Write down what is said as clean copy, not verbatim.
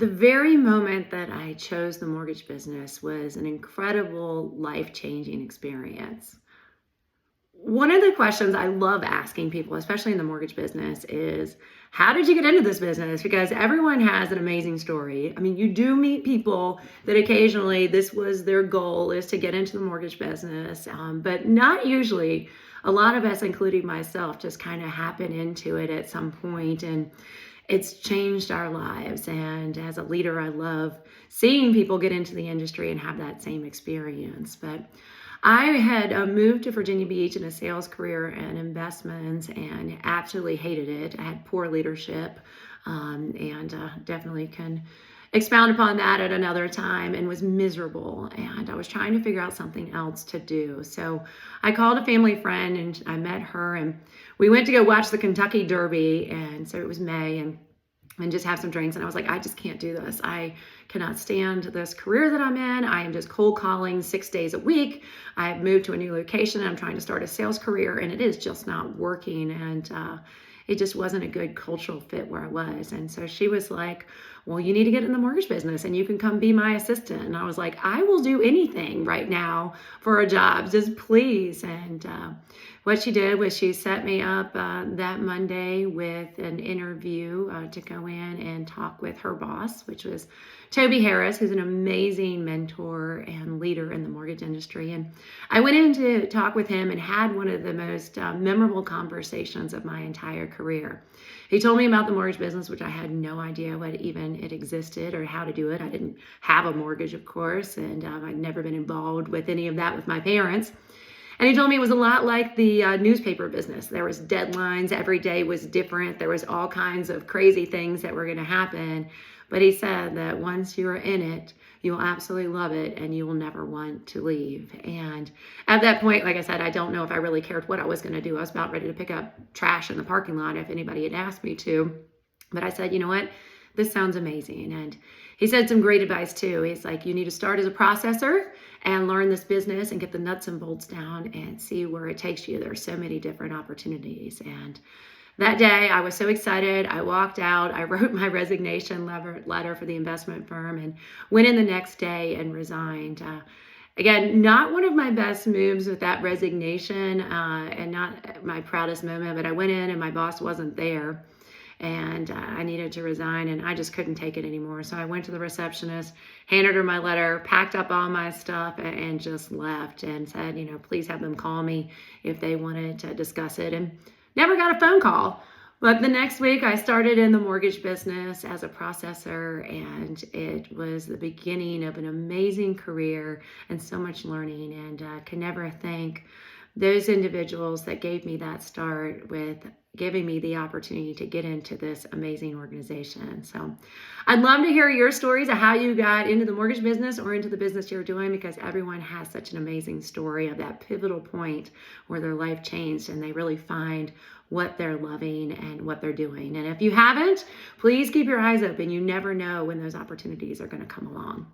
The very moment that I chose the mortgage business was an incredible life-changing experience. One of the questions I love asking people, especially in the mortgage business, is how did you get into this business? Because everyone has an amazing story. I mean, you do meet people that occasionally this was their goal is to get into the mortgage business, but not usually. A lot of us, including myself, just kind of happen into it at some point, and it's changed our lives. And as a leader, I love seeing people get into the industry and have that same experience. But I had moved to Virginia Beach in a sales career and investments and absolutely hated it. I had poor leadership, and definitely can expound upon that at another time, and was miserable. And I was trying to figure out something else to do. So I called a family friend and I met her, and we went to go watch the Kentucky Derby. And so it was May, and just have some drinks. And I was like, I just can't do this. I cannot stand this career that I'm in. I am just cold calling 6 days a week. I've moved to a new location. I'm trying to start a sales career, and it is just not working. And it just wasn't a good cultural fit where I was. And so she was like, well, you need to get in the mortgage business and you can come be my assistant. And I was like, I will do anything right now for a job, just please. And what she did was she set me up that Monday with an interview to go in and talk with her boss, which was Toby Harris, who's an amazing mentor and leader in the mortgage industry. And I went in to talk with him and had one of the most memorable conversations of my entire career. He told me about the mortgage business, which I had no idea what even it existed or how to do it. I didn't have a mortgage, of course, and I'd never been involved with any of that with my parents. And he told me it was a lot like the newspaper business. There was deadlines. Every day was different. There was all kinds of crazy things that were going to happen. But he said that once you're in it, you will absolutely love it and you will never want to leave. And at that point, like I said, I don't know if I really cared what I was going to do. I was about ready to pick up trash in the parking lot if anybody had asked me to. But I said, you know what? This sounds amazing. And he said some great advice too. He's like, you need to start as a processor and learn this business and get the nuts and bolts down and see where it takes you. There are so many different opportunities. And that day, I was so excited. I walked out. I wrote my resignation letter for the investment firm and went in the next day and resigned. Again, not one of my best moves with that resignation and not my proudest moment, but I went in and my boss wasn't there. And I needed to resign, and I just couldn't take it anymore. So I went to the receptionist, handed her my letter, packed up all my stuff, and just left and said, you know, please have them call me if they wanted to discuss it. And never got a phone call. But the next week I started in the mortgage business as a processor, and it was the beginning of an amazing career and so much learning, and can never thank those individuals that gave me that start with giving me the opportunity to get into this amazing organization. So I'd love to hear your stories of how you got into the mortgage business or into the business you're doing, because everyone has such an amazing story of that pivotal point where their life changed and they really find what they're loving and what they're doing. And if you haven't, please keep your eyes open. You never know when those opportunities are going to come along.